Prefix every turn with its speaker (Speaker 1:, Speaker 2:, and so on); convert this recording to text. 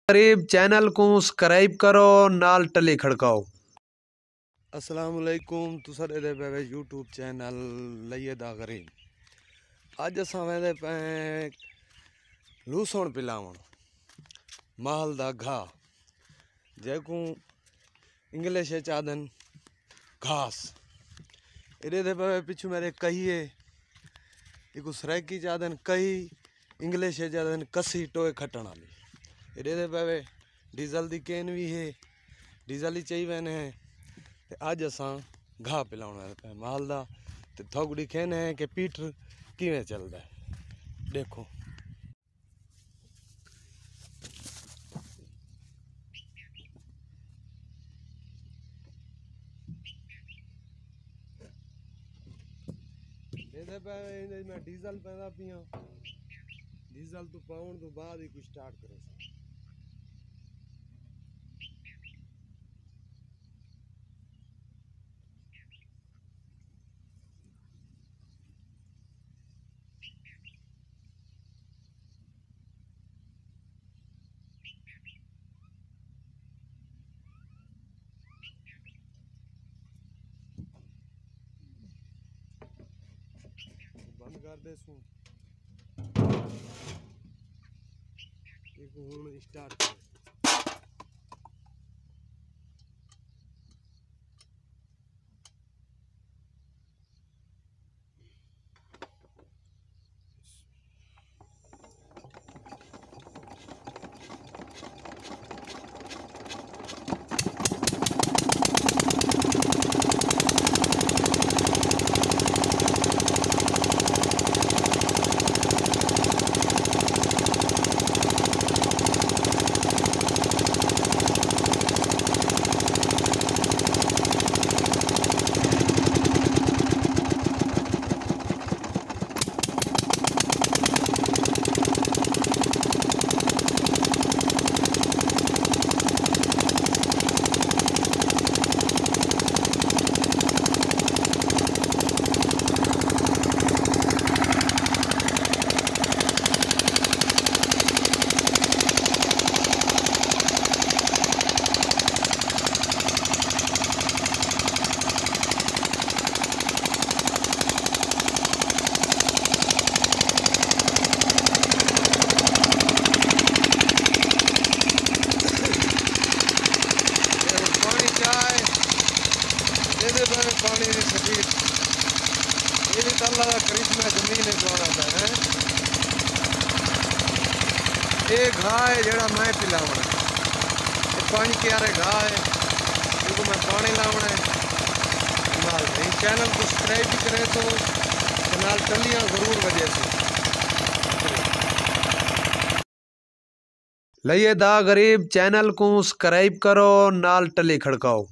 Speaker 1: गरीब चैनल को सब्सक्राइब करो नाल टले खड़काओ।
Speaker 2: अस्सलामुअलैकुम, तुसा दे पे यूट्यूब चैनल लैया दा गरीब। अज असां वेंदे पे लूसण पिलावण महल दा घाह, जेको इंग्लिश चादन घास। इधे दे पे पिछू मेरे कहिए इको सराइकी चादन कही, इंग्लिश चादन कसी टोए खटण वाली। इधे दे पे डीजल दी केन भी है, डीजल ही चाहिए वैन है। अज असां घाह पिलाउण पे महल दा ते थोड़ी खेन है कि पीटर किवें चलदा है। देखो मैं डीजल पैदा पिया, डीजल तो पाउण तो बाद ही कुछ स्टार्ट करे। बंद कर दे सू, हुण स्टार्ट कर। पानी की स्पीड ये भी तला का करिश्मा जमीन है। ये घाह है जड़ा मैं पिलावना, ये 5 क्यारे घाह है जिसको मैं पानी लावना है। चैनल को सब्सक्राइब भी करें तो नाल टलियां जरूर वजह से।
Speaker 1: लैया दा गरीब चैनल को सब्सक्राइब करो नाल टले खड़काओ।